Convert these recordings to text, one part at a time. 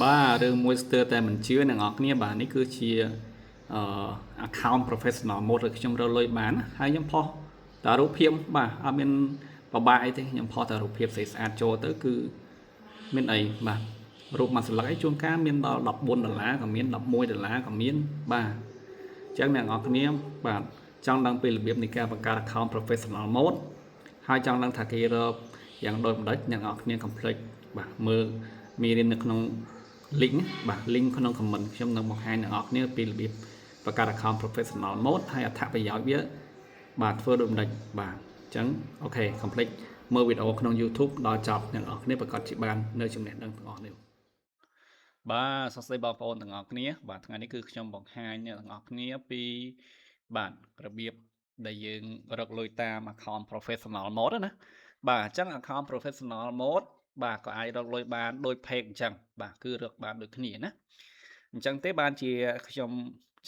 បាទរឿងមួយស្ទើរតែមិនជឿអ្នកនរគ្នាបាទនេះគឺជា account professional mode ដែលខ្ញុំរកលុយបានហើយខ្ញុំផុសតែរូបភាពបាទអត់មានបបាក់អីទេខ្ញុំផុសតែរូបភាពស្អាតចូលទៅគឺមានអីបាទរូបមួយស្លឹកអីជួនកាលមានដល់$14ក៏មាន$11ក៏មានបាទអញ្ចឹងអ្នកនរគ្នាបាទចង់ដឹងពីរបៀបនៃការបង្កើត account professional mode ហើយចង់ដឹងថាគេរកយ៉ាងដូចម្ដេចអ្នកនរគ្នាកុំភ្លេចបាទមើលមេរៀននៅក្នុង link បាទ link ក្នុង comment ខ្ញុំនឹងបង្ហាញអ្នកនរគ្នាពីរបៀបបង្កើត account professional mode ហើយអត្ថប្រយោជន៍វាបាទធ្វើដូចម្ដេចបាទអញ្ចឹងអូខេ complete មើលវីដេអូក្នុង YouTube ដល់ចប់អ្នកនរគ្នាប្រកាសជាបាននៅចំណេះដឹងទាំងអស់នេះបាទសួស្តីបងប្អូនទាំងអស់គ្នាបាទថ្ងៃនេះគឺខ្ញុំបង្ហាញអ្នកទាំងអស់គ្នាពីបាទរបៀបដែលយើងរកលុយតាម account professional mode ណាបាទអញ្ចឹង account professional mode បាទក៏អាចរកលុយបានដូច page អញ្ចឹងបាទគឺរកបានដូចគ្នាណាអញ្ចឹងទេបានជាខ្ញុំ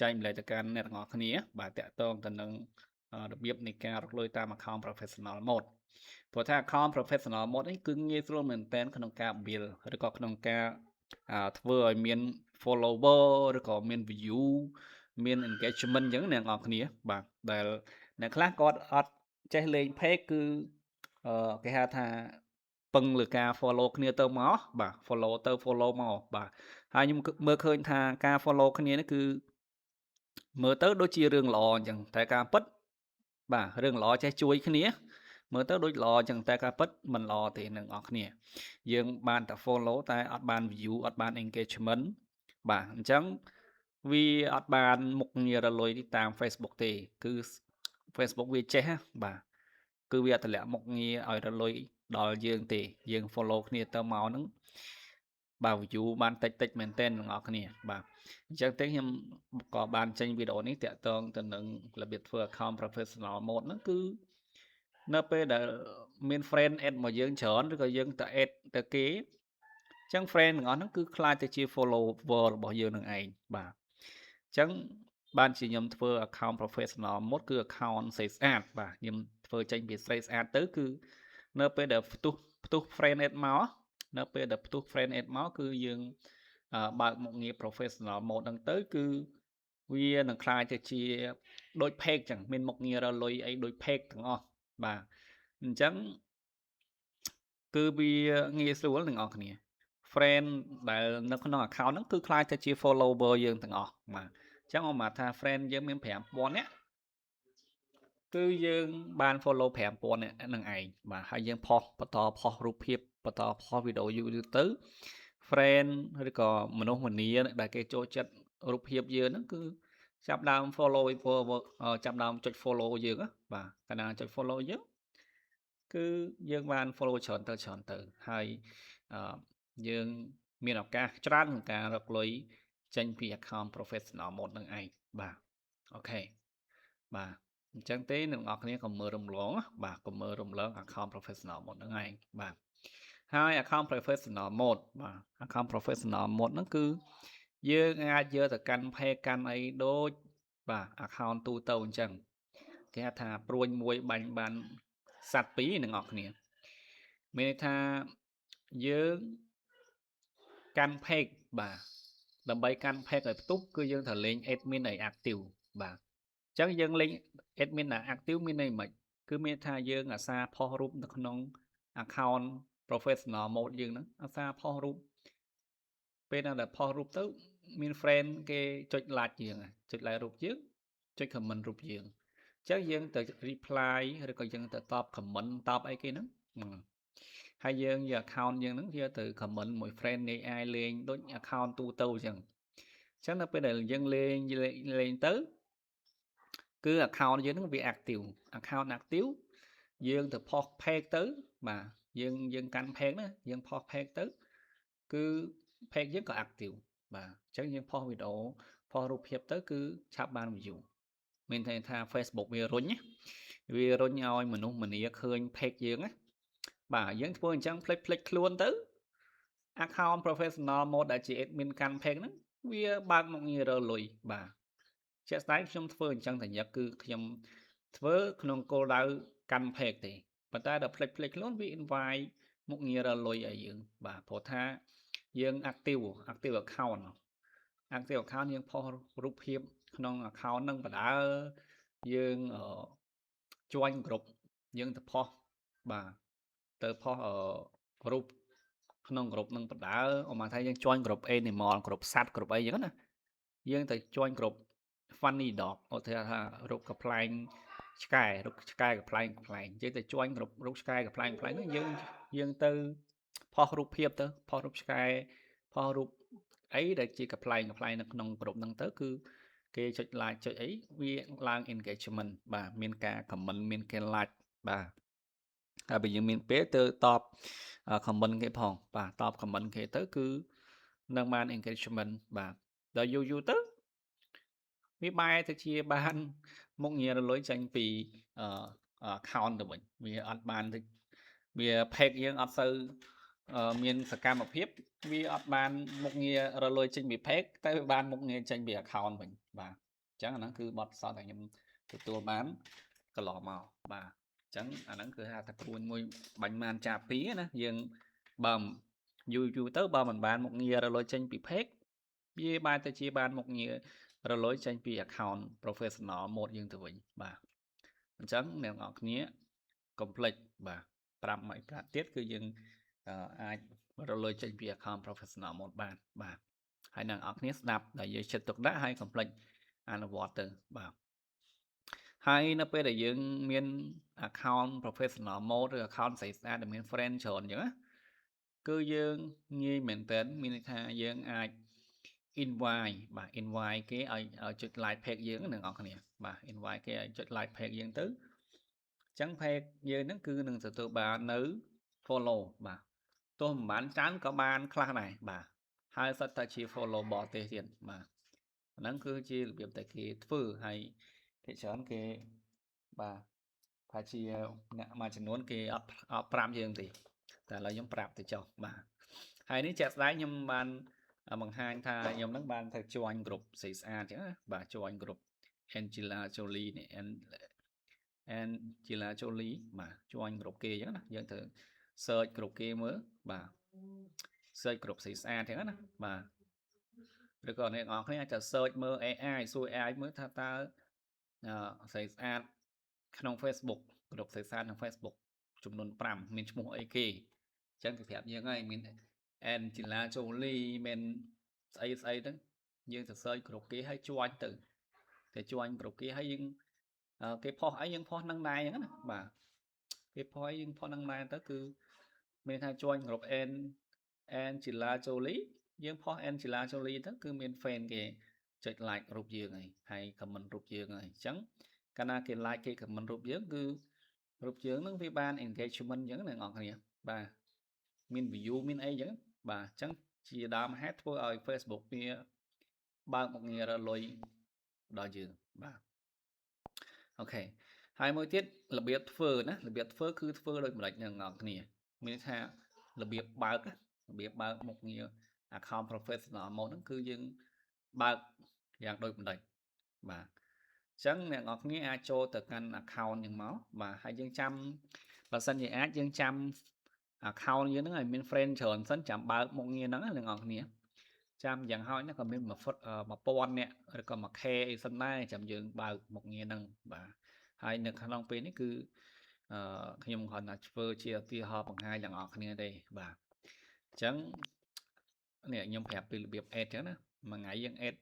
ចែកម្លែកទៅកាន់អ្នកទាំងអស់គ្នាបាទតាក់ទងទៅនឹងរបៀបនៃការរកលុយតាម account professional mode ព្រោះថា account professional mode នេះគឺងាយស្រួលមែនទែនក្នុងការ build ឬក៏ក្នុងការធ្វើឲ្យមាន follower ឬក៏មាន view មាន engagement អញ្ចឹងអ្នកនរគ្នាបាទដែលអ្នកខ្លះគាត់អត់ចេះលេង page គឺគេហៅថាពឹងលើការ follow គ្នាទៅមកបាទ follow ទៅ follow មកបាទហើយខ្ញុំមើលឃើញថាការ follow គ្នានេះគឺមើលទៅដូចជារឿងល្អអញ្ចឹងតែការពិតបាទរឿងល្អចេះជួយគ្នាមើលទៅដូចល្អអញ្ចឹងតែការពិតមិនល្អទេអ្នកនរគ្នាយើងបានតែ follow តែអត់បាន view អត់បាន engagement បាទអញ្ចឹងវាអត់បានមុខងាររលុយតាម Facebook ទេគឺ Facebook វាចេះណាបាទគឺវាអត់តម្លាក់មុខងារឲ្យរលុយដល់យើងទេយើង follow គ្នាទៅមកហ្នឹងបាទ view បានតិចមែនទែនអ្នកនរគ្នាបាទអញ្ចឹងទេខ្ញុំក៏បានចេញវីដេអូនេះតាក់ទងទៅនឹងរបៀបធ្វើ account professional mode ហ្នឹងគឺនៅពេលដែលមាន friend add មកយើងច្រើនឬក៏យើងទៅ add ទៅគេអញ្ចឹង friend ទាំងអស់ហ្នឹងគឺខ្លាចទៅជា follower របស់យើងនឹងឯងបាទអញ្ចឹងបានជាខ្ញុំធ្វើ account professional mode គឺ account ស្រីស្អាតបាទខ្ញុំធ្វើចេញពីស្រីស្អាតទៅគឺនៅពេលដែលផ្ទុះ friend add មកនៅពេលដែលផ្ទុះ friend add មកគឺយើងបើកមុខងារ professional mode ហ្នឹងទៅគឺវានឹងក្លាយទៅជាដូច page ចឹងមានមុខងាររលុយអីដូច page ទាំងអស់បាទអញ្ចឹងគឺវាងាយស្រួលទាំងអស់គ្នា friend ដែលនៅក្នុង account ហ្នឹងគឺក្លាយទៅជា follower យើងទាំងអស់បាទអញ្ចឹងឧបមាថា friend យើងមាន5000នាក់គឺយើងបាន follow 5000នាក់ហ្នឹងឯងបាទហើយយើងបន្តផុសរូបភាពបន្តផុសវីដេអូយូរទៅ friend ឬក៏មនុស្សម្នាដែលគេចូលចិត្តរូបភាពយើងហ្នឹងគឺចាប់ដើម follow ចាប់ដើមចុច follow យើងណាបាទកាលណាចុច follow យើងគឺយើងបាន follow ច្រើនទៅហើយអឺយើងមានឱកាសច្រើនក្នុងការរកលុយចេញពី account professional mode ហ្នឹងឯងបាទអូខេបាទអញ្ចឹងទេអ្នកនរគ្នាក៏មើលរំលងបាទក៏មើលរំលង account professional mode ហ្នឹងឯងបាទហើយ account professional mode បាទ account professional mode ហ្នឹងគឺយើងអាចយកទៅកាន់ page កាន់អីដូចបាទ account ទូទៅអញ្ចឹងគេហៅថាព្រួញមួយបាញ់បានសัตว์ពីរអ្នកនរគ្នាមានន័យថាយើងកាន់ page បាទដើម្បីកាន់ page ឲ្យផ្ទុះគឺយើងត្រូវលេង admin ឲ្យ active បាទអញ្ចឹងយើងលេង admin ឲ្យ active មានន័យម៉េចគឺមានថាយើងអាសាផុសរូបនៅក្នុង account professional mode យើងហ្នឹងអាសាផុសរូបពេលណាដែលផុសរូបទៅមាន friend គេចុច like យើងចុច like រូបយើងចុច comment រូបយើងអញ្ចឹងយើងទៅ reply ឬក៏យើងទៅតប comment តបអីគេហ្នឹងហើយយើងយក account យើងហ្នឹងយកទៅ comment មួយ friend នៃai លេងដូច account ទូទៅអញ្ចឹងនៅពេលដែលយើងលេងទៅគឺ account យើងហ្នឹងវា active account active យើងទៅផុស page ទៅបាទយើងកាន់ page ណាយើងផុស page ទៅគឺ page យើងក៏ active បាទអញ្ចឹងយើងផុសវីដេអូផុសរូបភាពទៅគឺឆាប់បាន view មានន័យថា Facebook វារុញឲ្យមនុស្សម្នាឃើញ page យើងណាបាទយើងធ្វើអញ្ចឹងផ្លេចខ្លួនទៅ account professional mode ដែលជា admin កាន់ page ហ្នឹងវាបើកមុខងាររកលុយបាទជាក់ស្ដែងខ្ញុំធ្វើអញ្ចឹងតែញឹកគឺខ្ញុំធ្វើក្នុងគោលដៅកាន់ page ទេប៉ុន្តែដល់ផ្លេចខ្លួនវា invite មុខងាររកលុយឲ្យយើងបាទព្រោះថា យើង active account active account យើងផុសរូបភាពក្នុង account ហ្នឹងបណ្ដើយើង join group យើងទៅផុសបាទទៅផុសរូបក្នុង group ហ្នឹងបណ្ដើឧមាថាយើង join group animal group សត្វ group អីចឹងណាយើងទៅ join group funny dog ឧទាហរណ៍ថារូបកំ pl ែងឆ្កែរូបឆ្កែកំ pl ែងយើងទៅ join group រូបឆ្កែកំ pl ែងហ្នឹងយើងទៅផុសរូបភាពទៅផុសរូបឆ្កែផុសរូបអីដែលជាកំ pl ែងនៅក្នុង group ហ្នឹងទៅគឺគេចុច like ចុចអីវាឡើង engagement បាទមានការ comment មានការ like បាទហើយបើយើងមានពេលទៅតប comment គេផងបាទតប comment គេទៅគឺនឹងបាន engagement បាទដល់យូរទៅវាបែរទៅជាបានមុខងាររលួយចេញពី account ទៅវិញវាអត់បានទៅវា page យើងអត់សូវមានសកម្មភាពវាអត់បានមុខងាររលួយចេញពី page តែវាបានមុខងារចេញពី account វិញបាទអញ្ចឹងអាហ្នឹងគឺបទពិសោធន៍ដែលខ្ញុំទទួលបានកន្លងមកបាទអញ្ចឹងអាហ្នឹងគឺហៅថាក្បួនមួយបាញ់បានចាពីណាយើងបើយូរទៅបើមិនបានមុខងាររលួយចេញពី page វាបែរទៅជាបានមុខងាររលួយចេញពី account professional mode យើងទៅវិញបាទអញ្ចឹងអ្នកនរគ្នាកុំភ្លេចបាទប្រាប់មកប្រាប់ទៀតគឺយើងអាចរលួយចេញពី account professional mode បានបាទហើយអ្នកនរគ្នាស្ដាប់ដែលយើងចិត្តទុកដាក់ហើយកុំភ្លេចអនុវត្តទៅបាទហើយនៅពេលដែលយើងមាន account professional mode ឬ account ស្អាតដែលមាន friend ច្រើនអញ្ចឹងណាគឺយើងងាយមែនទែនមានន័យថាយើងអាច invite បាទ invite គេឲ្យចុច like page យើងអ្នកនរគ្នាបាទ invite គេឲ្យចុច like page យើងទៅអញ្ចឹង page យើងហ្នឹងគឺនឹងទទួលបាននៅ follow បាទទោះមិនបានច្រើនក៏បានខ្លះដែរបាទហើយសិតតែជា follow បរទេសទៀតបាទហ្នឹងគឺជារបៀបដែលគេធ្វើហើយភាគច្រើនគេបាទថាជាអ្នកមួយចំនួនគេអត់ប្រាប់យើងទេតែឥឡូវខ្ញុំប្រាប់ទៅចុះបាទហើយនេះជាក់ស្ដែងខ្ញុំបានបង្ហាញថាខ្ញុំនឹងបានទៅ join group ស្អាតអញ្ចឹងណាបាទ join group Angela Jolie នេះ Angela Jolie បាទ join group គេអញ្ចឹងណាយើងទៅ search group គេមើលបាទ search group ស្អាតអញ្ចឹងណាបាទឬក៏អ្នកនរគ្នាអាចទៅ search មើល AI សួរ AI មើលថាតើស្អាតក្នុង Facebook group ស្អាតក្នុង Facebook ចំនួន5មានឈ្មោះអីគេអញ្ចឹងគេប្រាប់យើងហើយមាន Angela Jolie មានស្អីហ្នឹងយើងទៅ search group គេហើយជួញទៅជួញ group គេហើយយើងគេផុសអីយើងផុសនឹងដែរអញ្ចឹងណាបាទគេផុសអីយើងផុសនឹងដែរទៅគឺមានថាជួញ group Angela Jolie យើងផុស Angela Jolie ទៅគឺមាន fan គេចុច like រូបយើងហើយ comment រូបយើងហើយអញ្ចឹងកាលណាគេ like គេ comment រូបយើងគឺរូបយើងនឹងវាបាន engagement អញ្ចឹងអ្នកនរគ្នាបាទមាន view មានអីអញ្ចឹងបាទអញ្ចឹងជាដើមហេតុធ្វើឲ្យ Facebook វាបើកមុខងាររលុយដល់យើងបាទអូខេហើយមួយទៀតរបៀបធ្វើណារបៀបធ្វើគឺធ្វើដោយម្ដេចអ្នកនរគ្នាមានថារបៀបបើកមុខងារ account professional mode ហ្នឹងគឺយើងបើកយ៉ាងដូចម្ដេចបាទអញ្ចឹងអ្នកនរគ្នាអាចចូលទៅកាន់ account យើងមកបាទហើយយើងចាំបើសិនជាអាចយើងចាំ account យើងហ្នឹងឲ្យមាន friend ច្រើនសិនចាំបើកមុខងារហ្នឹងអ្នកនរគ្នាចាំយ៉ាងហោចណាស់ក៏មាន1000នាក់ឬក៏ 1K អីសិនដែរចាំយើងបើកមុខងារហ្នឹងបាទហើយនៅក្នុងពេលនេះគឺខ្ញុំគ្រាន់តែធ្វើជាឧទាហរណ៍បង្ហាញដល់អ្នកគ្នាទេបាទអញ្ចឹងនេះខ្ញុំប្រាប់ពីរបៀប add អញ្ចឹងណាមួយថ្ងៃយើង add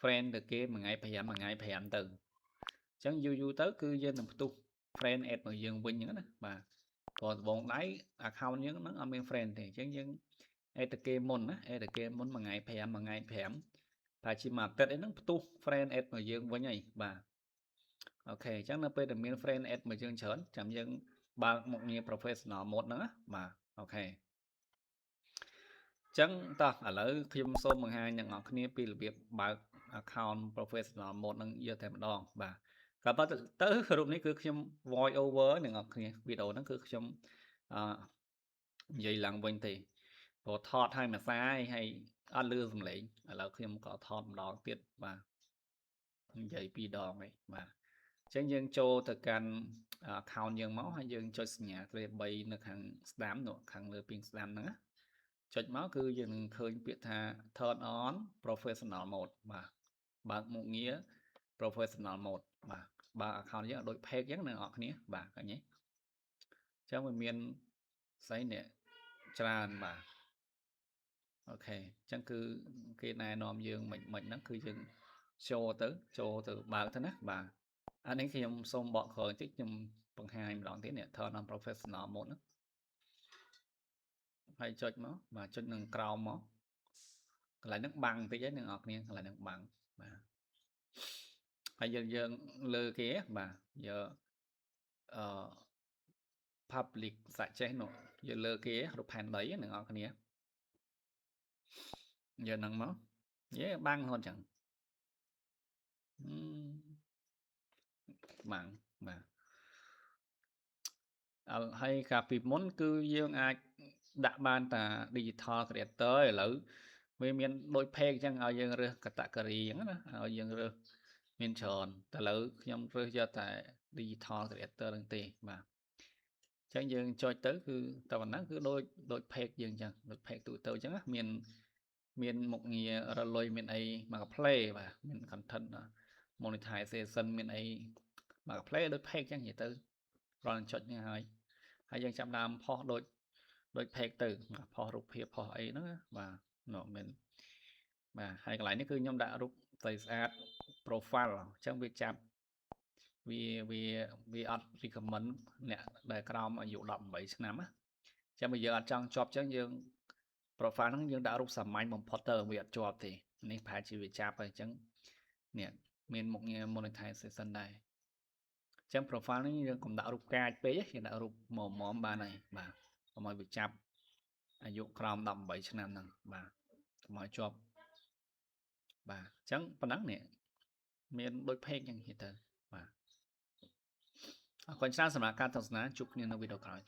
friend ទៅគេមួយថ្ងៃ5មួយថ្ងៃ5ទៅអញ្ចឹងយូរទៅគឺយើងនឹងផ្ទុះ friend add មកយើងវិញអញ្ចឹងណាបាទព្រោះដំបូងដៃ account យើងហ្នឹងអត់មាន friend ទេអញ្ចឹងយើង add ទៅគេមុនណា add ទៅគេមុនមួយថ្ងៃ5តែជាមួយអាទិត្យអីហ្នឹងផ្ទុះ friend add មកយើងវិញហើយបាទអូខេអញ្ចឹងនៅពេលដែលមាន friend add មកយើងច្រើនចាំយើងបើកមុខងារ professional mode ហ្នឹងណាបាទអូខេអញ្ចឹងតោះឥឡូវខ្ញុំសូមបង្ហាញអ្នកនរគ្នាពីរបៀបបើក account professional mode ហ្នឹងយកតែម្ដងបាទក៏ប៉ុន្តែទៅរូបនេះគឺខ្ញុំ voice over អ្នកនរគ្នាវីដេអូហ្នឹងគឺខ្ញុំនិយាយឡើងវិញទេព្រោះថតឲ្យមួយសារហើយអត់លឺសំឡេងឥឡូវខ្ញុំក៏ថតម្ដងទៀតបាទនិយាយ2ដងហើយបាទអញ្ចឹងយើងចូលទៅកាន់ account យើងមកហើយយើងចុចសញ្ញាទ្រា3នៅខាងស្ដាំនោះខាងលើពីងស្ដាំហ្នឹងណា ចុចមកគឺយើងនឹងឃើញពាក្យថា turn on professional mode បាទបើកមុខងារ professional mode បាទបើ account យើងដូច page អញ្ចឹងអ្នកនរគ្នាបាទឃើញទេអញ្ចឹងវាមានស្អីនេះច្រើនបាទអូខេអញ្ចឹងគឺគេណែនាំយើងមិនហ្នឹងគឺយើងចូលទៅបើកទៅណាបាទអានេះខ្ញុំសូមបកក្រោយបន្តិចខ្ញុំបង្ហាញម្ដងទៀតនេះ turn on professional mode ហ្នឹងហើយចុចមកបាទចុចនឹងក្រោមមកកន្លែងហ្នឹងបាំងបន្តិចហ្នឹងអ្នកនរគ្នាកន្លែងហ្នឹងបាំងបាទហើយយើងលើគេបាទយកpublic suggest នោះយកលើគេរូបផែនដីអ្នកនរគ្នាយកហ្នឹងមកយេបាំងហត់ចឹងបាំងបាទហើយកាលពីមុនគឺយើងអាចដាក់បានតា digital creator ឥឡូវវាមានដូច page អញ្ចឹងឲ្យយើងរើស category អញ្ចឹងណាឲ្យយើងរើសមានច្រើនតែឥឡូវខ្ញុំរើសយកតែ digital creator ហ្នឹងទេបាទអញ្ចឹងយើងចុចទៅគឺតែប៉ុណ្ណឹងគឺដូច page យើងអញ្ចឹងដូច page ទូទៅអញ្ចឹងណាមានមុខងាររលុយមានអីមក play បាទមាន content monetization មានអីមក play ដូច page អញ្ចឹងនិយាយទៅរាល់ចុចនេះហើយយើងចាប់ដើមផុសដូច page ទៅផុសរូបភាពផុសអីហ្នឹងបាទនោះមានបាទហើយកន្លែងនេះគឺខ្ញុំដាក់រូបស្អាត profile អញ្ចឹងវាចាប់វាអត់ recommend អ្នកដែលក្រោមអាយុ18ឆ្នាំណាចាំបើយើងអត់ចង់ជាប់អញ្ចឹងយើង profile ហ្នឹងយើងដាក់រូបសាមញ្ញបំផុតទៅវាអត់ជាប់ទេនេះប្រហែលជាវាចាប់ហើយអញ្ចឹងនេះមានមុខងារ monetization ដែរអញ្ចឹង profile នេះយើងកុំដាក់រូបកាចពេកយើងដាក់រូបមមបានហើយបាទកុំឲ្យវាចាប់អាយុក្រោម18ឆ្នាំហ្នឹងបាទកុំឲ្យជាប់បាទអញ្ចឹងប៉ុណ្ណឹងនេះមានដូច page អញ្ចឹងទៅបាទអរគុណច្រើនសម្រាប់ការទស្សនាជួបគ្នានៅវីដេអូក្រោយ